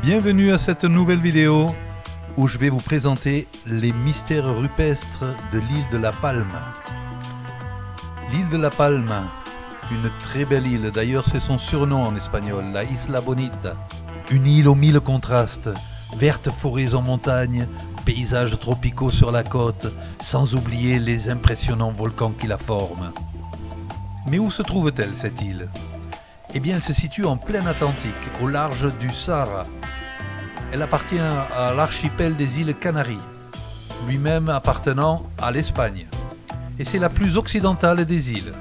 Bienvenue à cette nouvelle vidéo où je vais vous présenter les mystères rupestres de l'île de La Palme. L'île de La Palme, une très belle île, d'ailleurs c'est son surnom en espagnol, la Isla Bonita. Une île aux mille contrastes, vertes forêts en montagne, paysages tropicaux sur la côte, sans oublier les impressionnants volcans qui la forment. Mais où se trouve-t-elle cette île ? Eh bien elle se situe en plein Atlantique, au large du Sahara. Elle appartient à l'archipel des îles Canaries, lui-même appartenant à l'Espagne. Et c'est la plus occidentale des îles.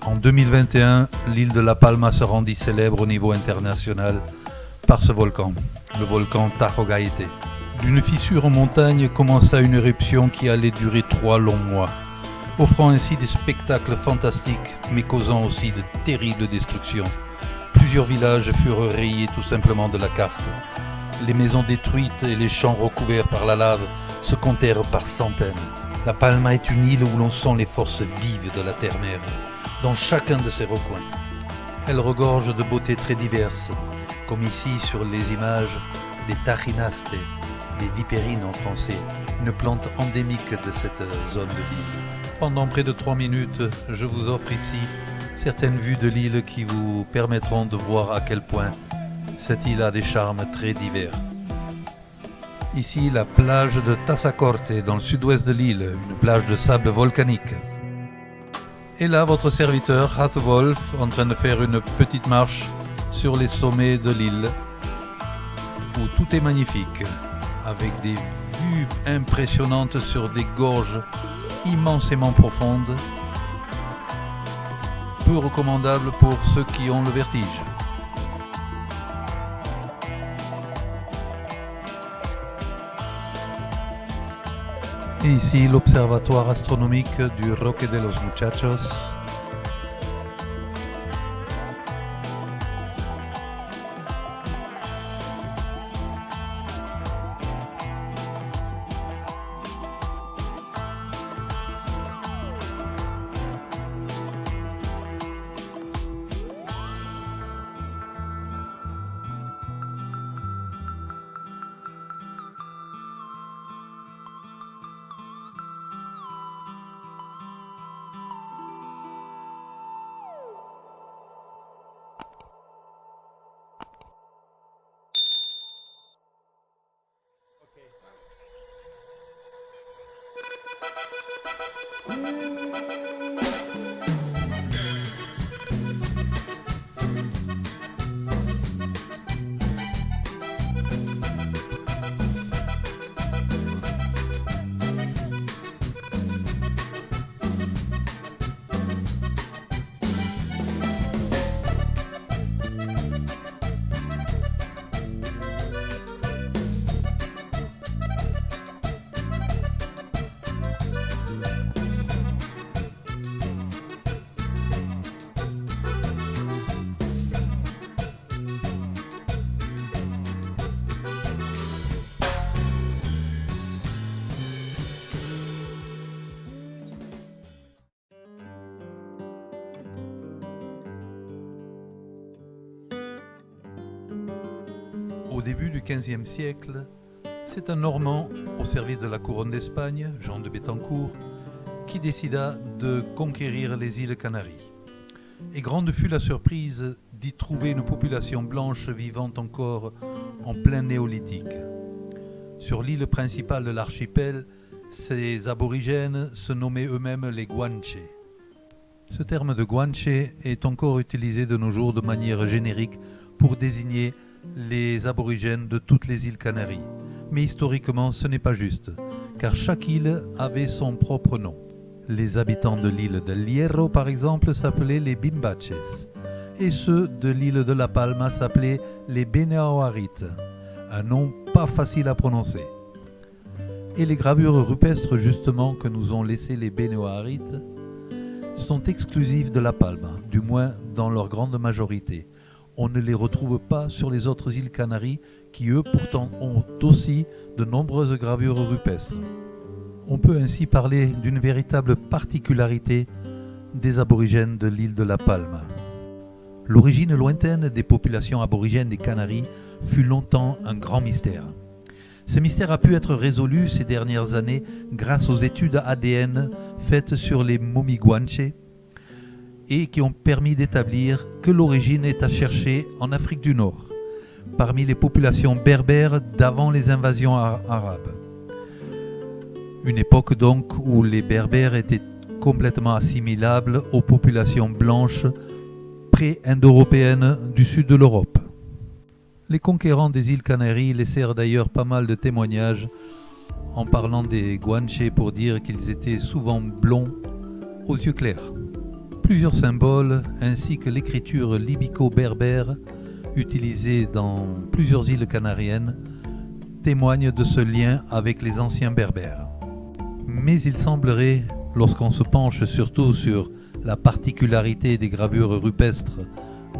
En 2021, l'île de La Palma se rendit célèbre au niveau international par ce volcan, le volcan Tajo Gaete. D'une fissure en montagne commença une éruption qui allait durer 3 longs mois, offrant ainsi des spectacles fantastiques, mais causant aussi de terribles destructions. Plusieurs villages furent rayés tout simplement de la carte. Les maisons détruites et les champs recouverts par la lave se comptèrent par centaines. La Palma est une île où l'on sent les forces vives de la terre-mère, dans chacun de ses recoins. Elle regorge de beautés très diverses, comme ici sur les images des tajinastes, des vipérines en français, une plante endémique de cette zone de l'île. Pendant près de 3 minutes, je vous offre ici certaines vues de l'île qui vous permettront de voir à quel point cette île a des charmes très divers. Ici, la plage de Tassacorte, dans le sud-ouest de l'île, une plage de sable volcanique. Et là, votre serviteur, Hathwolf, en train de faire une petite marche sur les sommets de l'île, où tout est magnifique, avec des vues impressionnantes sur des gorges immensément profondes, peu recommandables pour ceux qui ont le vertige. Et ici, l'observatoire astronomique du Roque de los Muchachos. Au début du XVe siècle, c'est un Normand au service de la couronne d'Espagne, Jean de Béthencourt, qui décida de conquérir les îles Canaries. Et grande fut la surprise d'y trouver une population blanche vivant encore en plein néolithique. Sur l'île principale de l'archipel, ces aborigènes se nommaient eux-mêmes les Guanches. Ce terme de Guanche est encore utilisé de nos jours de manière générique pour désigner les aborigènes de toutes les îles Canaries. Mais historiquement, ce n'est pas juste, car chaque île avait son propre nom. Les habitants de l'île del Hierro, par exemple, s'appelaient les Bimbaches, et ceux de l'île de La Palma s'appelaient les Benaoarites, un nom pas facile à prononcer. Et les gravures rupestres, justement, que nous ont laissées les Benaoarites, sont exclusives de La Palma, du moins dans leur grande majorité. On ne les retrouve pas sur les autres îles Canaries qui, eux, pourtant, ont aussi de nombreuses gravures rupestres. On peut ainsi parler d'une véritable particularité des aborigènes de l'île de La Palma. L'origine lointaine des populations aborigènes des Canaries fut longtemps un grand mystère. Ce mystère a pu être résolu ces dernières années grâce aux études ADN faites sur les momies guanches et qui ont permis d'établir que l'origine est à chercher en Afrique du Nord, parmi les populations berbères d'avant les invasions arabes. Une époque donc où les berbères étaient complètement assimilables aux populations blanches pré-indo-européennes du sud de l'Europe. Les conquérants des îles Canaries laissèrent d'ailleurs pas mal de témoignages en parlant des Guanches pour dire qu'ils étaient souvent blonds aux yeux clairs. Plusieurs symboles ainsi que l'écriture libico-berbère utilisée dans plusieurs îles canariennes témoignent de ce lien avec les anciens berbères. Mais il semblerait, lorsqu'on se penche surtout sur la particularité des gravures rupestres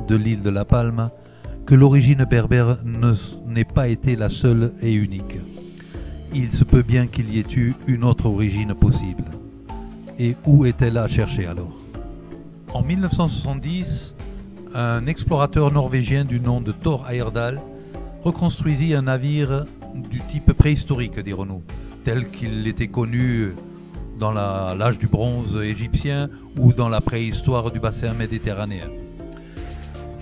de l'île de La Palme, que l'origine berbère n'ait pas été la seule et unique. Il se peut bien qu'il y ait eu une autre origine possible. Et où est-elle à chercher alors ? En 1970, un explorateur norvégien du nom de Thor Heyerdahl reconstruisit un navire du type préhistorique, dirons-nous, tel qu'il était connu dans l'âge du bronze égyptien ou dans la préhistoire du bassin méditerranéen.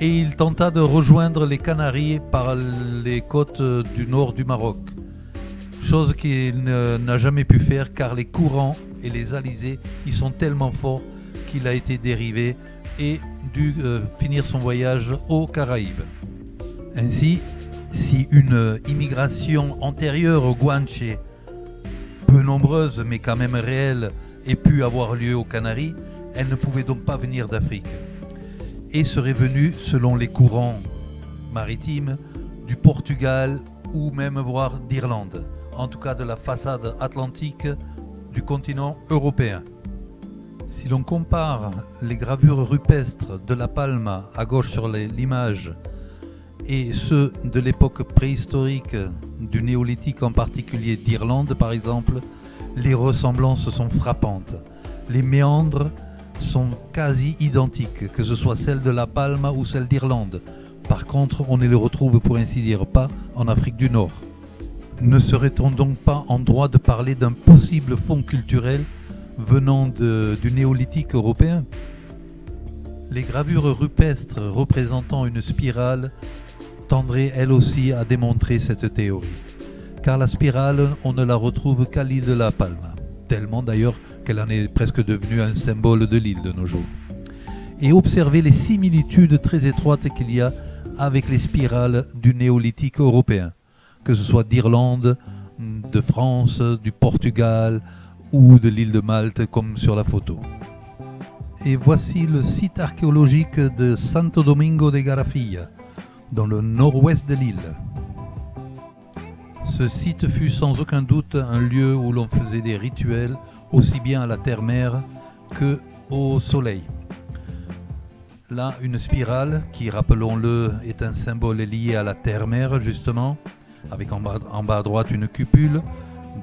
Et il tenta de rejoindre les Canaries par les côtes du nord du Maroc, chose qu'il n'a jamais pu faire car les courants et les alizés y sont tellement forts qu'il a été dérivé et dû finir son voyage aux Caraïbes. Ainsi, si une immigration antérieure aux Guanches, peu nombreuse mais quand même réelle, ait pu avoir lieu aux Canaries, elle ne pouvait donc pas venir d'Afrique et serait venue, selon les courants maritimes, du Portugal ou même voire d'Irlande, en tout cas de la façade atlantique du continent européen. Si l'on compare les gravures rupestres de La Palme à gauche sur l'image et ceux de l'époque préhistorique du néolithique, en particulier d'Irlande par exemple, les ressemblances sont frappantes. Les méandres sont quasi identiques, que ce soit celles de La Palme ou celles d'Irlande. Par contre, on ne les retrouve pour ainsi dire pas en Afrique du Nord. Ne serait-on donc pas en droit de parler d'un possible fond culturel venant du néolithique européen ? Les gravures rupestres représentant une spirale tendraient elles aussi à démontrer cette théorie. Car la spirale, on ne la retrouve qu'à l'île de La Palme, tellement d'ailleurs qu'elle en est presque devenue un symbole de l'île de nos jours. Et observer les similitudes très étroites qu'il y a avec les spirales du néolithique européen, que ce soit d'Irlande, de France, du Portugal ou de l'île de Malte comme sur la photo. Et voici le site archéologique de Santo Domingo de Garafía, dans le nord-ouest de l'île. Ce site fut sans aucun doute un lieu où l'on faisait des rituels aussi bien à la terre-mère que au soleil. Là, une spirale qui, rappelons-le, est un symbole lié à la terre-mère justement, avec en bas à droite une cupule,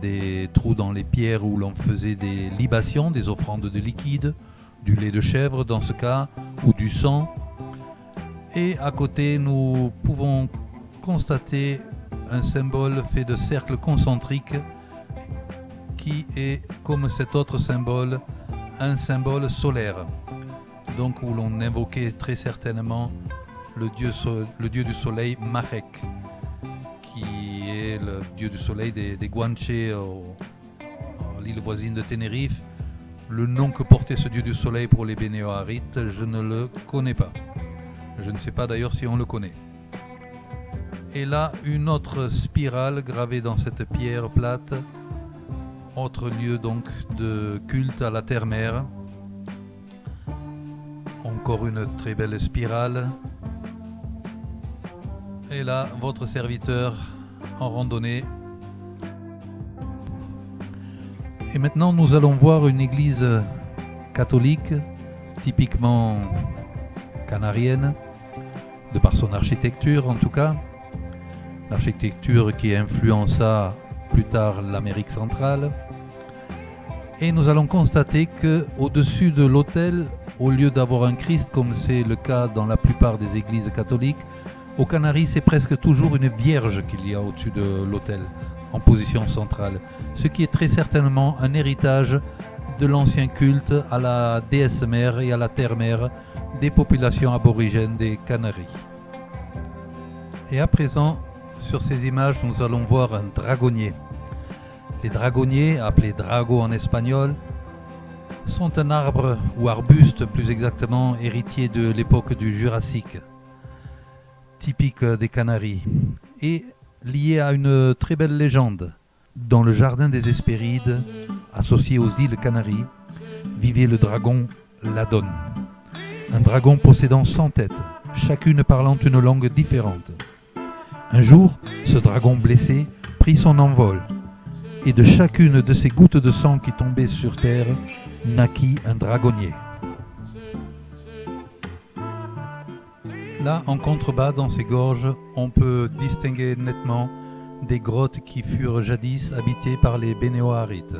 des trous dans les pierres où l'on faisait des libations, des offrandes de liquide, du lait de chèvre dans ce cas, ou du sang. Et à côté, nous pouvons constater un symbole fait de cercles concentriques qui est, comme cet autre symbole, un symbole solaire. Donc où l'on invoquait très certainement le dieu du soleil Mahek, qui est le dieu du soleil des Guanches à l'île voisine de Tenerife. Le nom que portait ce dieu du soleil pour les Bénéo-Harites, je ne le connais pas. Je ne sais pas d'ailleurs si on le connaît. Et là, une autre spirale gravée dans cette pierre plate, autre lieu donc de culte à la terre-mère. Encore une très belle spirale. Et là, votre serviteur en randonnée. Et maintenant, nous allons voir une église catholique, typiquement canarienne, de par son architecture en tout cas. L'architecture qui influença plus tard l'Amérique centrale. Et nous allons constater qu'au-dessus de l'autel, au lieu d'avoir un Christ, comme c'est le cas dans la plupart des églises catholiques, Aux Canaries, c'est presque toujours une vierge qu'il y a au-dessus de l'autel, en position centrale, ce qui est très certainement un héritage de l'ancien culte à la déesse mère et à la terre-mère des populations aborigènes des Canaries. Et à présent, sur ces images, nous allons voir un dragonnier. Les dragonniers, appelés drago en espagnol, sont un arbre ou arbuste, plus exactement, héritier de l'époque du Jurassique, typique des Canaries, et lié à une très belle légende. Dans le jardin des Hespérides, associé aux îles Canaries, vivait le dragon Ladon. Un dragon possédant 100 têtes, chacune parlant une langue différente. Un jour, ce dragon blessé prit son envol, et de chacune de ces gouttes de sang qui tombaient sur terre, naquit un dragonnier. Là, en contrebas, dans ces gorges, on peut distinguer nettement des grottes qui furent jadis habitées par les Bénéoarites.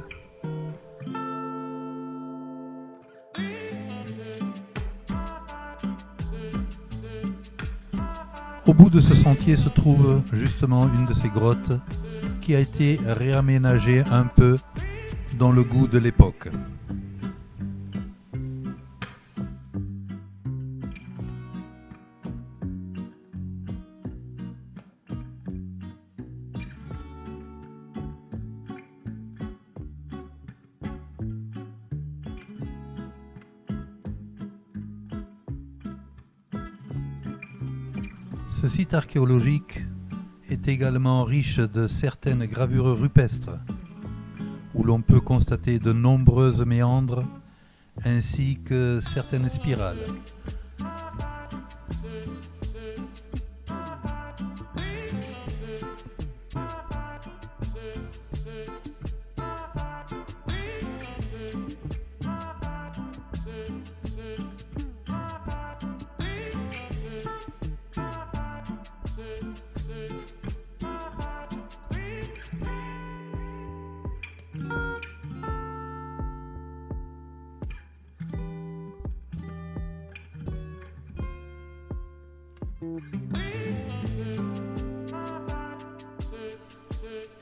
Au bout de ce sentier se trouve justement une de ces grottes qui a été réaménagée un peu dans le goût de l'époque. Ce site archéologique est également riche de certaines gravures rupestres, où l'on peut constater de nombreuses méandres ainsi que certaines spirales.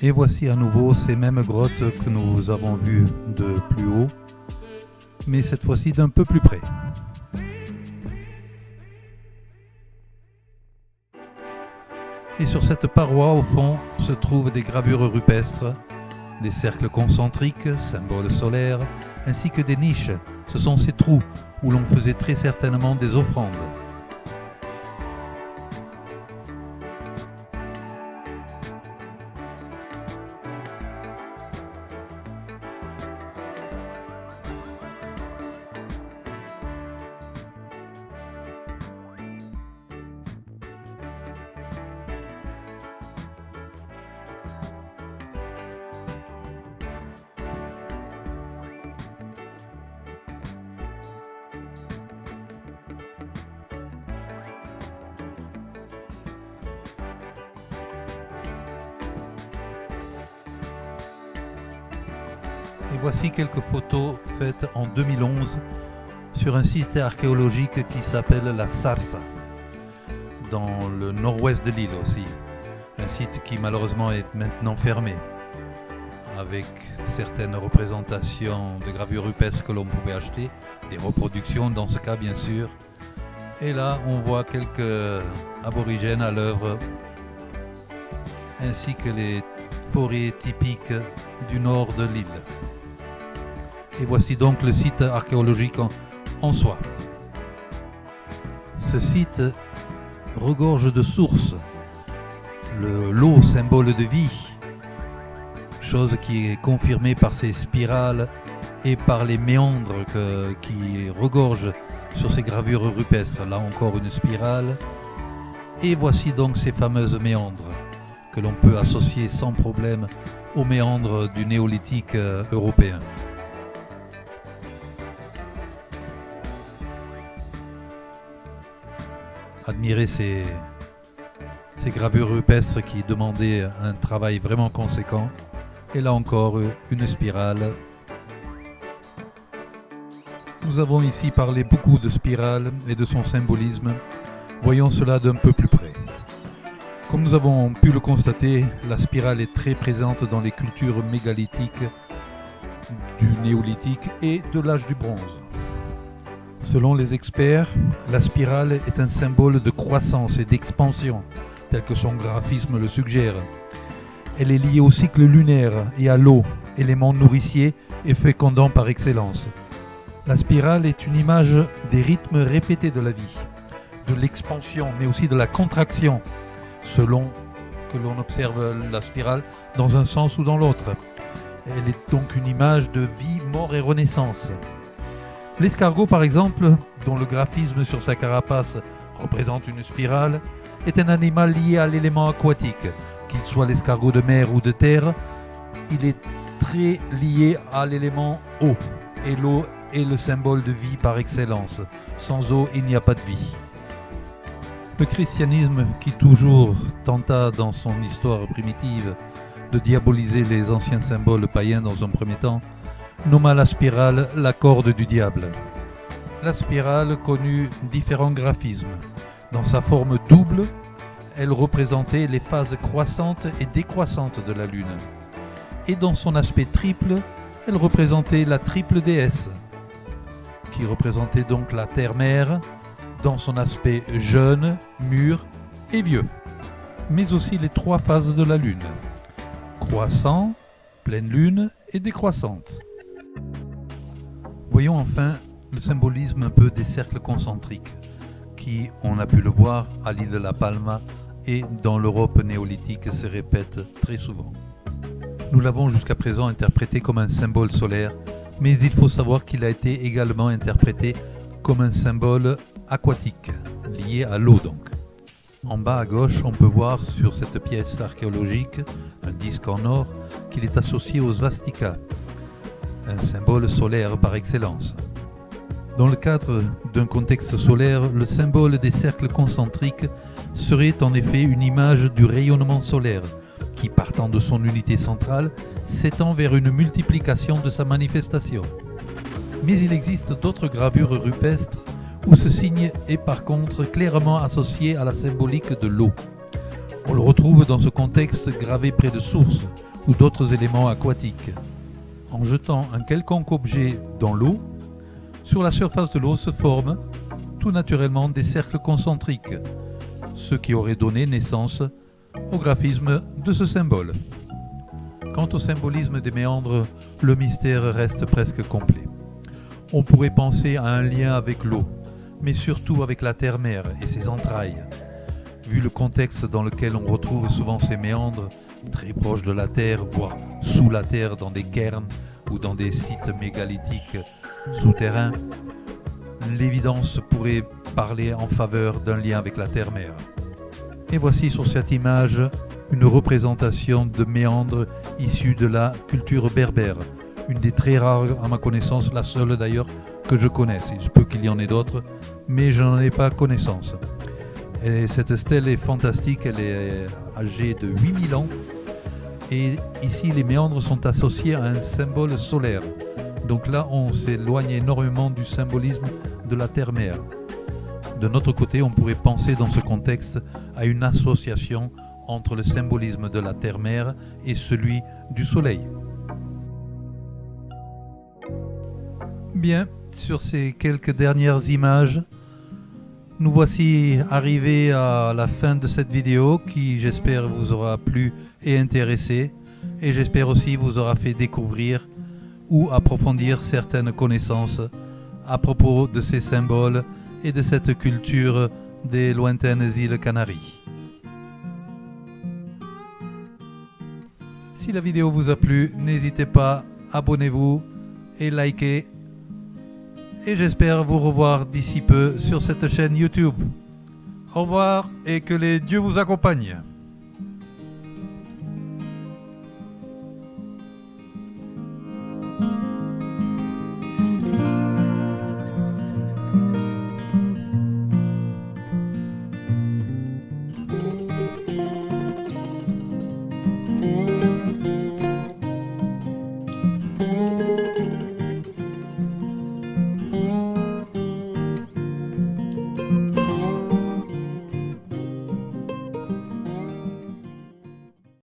Et voici à nouveau ces mêmes grottes que nous avons vues de plus haut, mais cette fois-ci d'un peu plus près. Et sur cette paroi, au fond, se trouvent des gravures rupestres, des cercles concentriques, symboles solaires, ainsi que des niches. Ce sont ces trous où l'on faisait très certainement des offrandes. Et voici quelques photos faites en 2011 sur un site archéologique qui s'appelle la Zarza, dans le nord-ouest de l'île aussi. Un site qui malheureusement est maintenant fermé, avec certaines représentations de gravures rupestres que l'on pouvait acheter, des reproductions dans ce cas bien sûr. Et là on voit quelques aborigènes à l'œuvre, ainsi que les forêts typiques du nord de l'île. Et voici donc le site archéologique en soi. Ce site regorge de sources. L'eau, symbole de vie, chose qui est confirmée par ces spirales et par les méandres qui regorgent sur ces gravures rupestres. Là encore une spirale. Et voici donc ces fameuses méandres que l'on peut associer sans problème aux méandres du néolithique européen. Admirez ces gravures rupestres qui demandaient un travail vraiment conséquent. Et là encore, une spirale. Nous avons ici parlé beaucoup de spirale et de son symbolisme. Voyons cela d'un peu plus près. Comme nous avons pu le constater, la spirale est très présente dans les cultures mégalithiques du néolithique et de l'âge du bronze. Selon les experts, la spirale est un symbole de croissance et d'expansion, tel que son graphisme le suggère. Elle est liée au cycle lunaire et à l'eau, élément nourricier et fécondant par excellence. La spirale est une image des rythmes répétés de la vie, de l'expansion mais aussi de la contraction, selon que l'on observe la spirale dans un sens ou dans l'autre. Elle est donc une image de vie, mort et renaissance. L'escargot par exemple, dont le graphisme sur sa carapace représente une spirale, est un animal lié à l'élément aquatique. Qu'il soit l'escargot de mer ou de terre, il est très lié à l'élément eau. Et l'eau est le symbole de vie par excellence. Sans eau, il n'y a pas de vie. Le christianisme, qui toujours tenta dans son histoire primitive de diaboliser les anciens symboles païens dans un premier temps, nomma la spirale la corde du diable. La spirale connut différents graphismes. Dans sa forme double, elle représentait les phases croissantes et décroissantes de la Lune. Et dans son aspect triple, elle représentait la triple déesse, qui représentait donc la terre-mère, dans son aspect jeune, mûr et vieux, mais aussi les trois phases de la Lune, croissant, pleine Lune et décroissante. Voyons enfin le symbolisme un peu des cercles concentriques, qui, on a pu le voir à l'île de La Palma et dans l'Europe néolithique, se répètent très souvent. Nous l'avons jusqu'à présent interprété comme un symbole solaire, mais il faut savoir qu'il a été également interprété comme un symbole aquatique, lié à l'eau donc. En bas à gauche, on peut voir sur cette pièce archéologique, un disque en or, qu'il est associé aux svastikas, un symbole solaire par excellence. Dans le cadre d'un contexte solaire, le symbole des cercles concentriques serait en effet une image du rayonnement solaire, qui, partant de son unité centrale, s'étend vers une multiplication de sa manifestation. Mais il existe d'autres gravures rupestres où ce signe est par contre clairement associé à la symbolique de l'eau. On le retrouve dans ce contexte gravé près de sources ou d'autres éléments aquatiques. En jetant un quelconque objet dans l'eau, sur la surface de l'eau se forment tout naturellement des cercles concentriques, ce qui aurait donné naissance au graphisme de ce symbole. Quant au symbolisme des méandres, le mystère reste presque complet. On pourrait penser à un lien avec l'eau, mais surtout avec la terre-mère et ses entrailles. Vu le contexte dans lequel on retrouve souvent ces méandres, très proches de la terre, voire sous la terre dans des cairns ou dans des sites mégalithiques souterrains, l'évidence pourrait parler en faveur d'un lien avec la terre-mère. Et voici sur cette image une représentation de méandres issus de la culture berbère, une des très rares à ma connaissance, la seule d'ailleurs que je connaisse. Il se peut qu'il y en ait d'autres, mais je n'en ai pas connaissance. Et cette stèle est fantastique, elle est âgée de 8000 ans. Et ici, les méandres sont associés à un symbole solaire. Donc là, on s'éloigne énormément du symbolisme de la terre-mère. De notre côté, on pourrait penser dans ce contexte à une association entre le symbolisme de la terre-mère et celui du soleil. Bien, sur ces quelques dernières images, nous voici arrivés à la fin de cette vidéo qui, j'espère, vous aura plu et intéressé, et j'espère aussi vous aura fait découvrir ou approfondir certaines connaissances à propos de ces symboles et de cette culture des lointaines îles Canaries. Si la vidéo vous a plu, n'hésitez pas, abonnez-vous et likez. Et j'espère vous revoir d'ici peu sur cette chaîne YouTube. Au revoir et que les dieux vous accompagnent.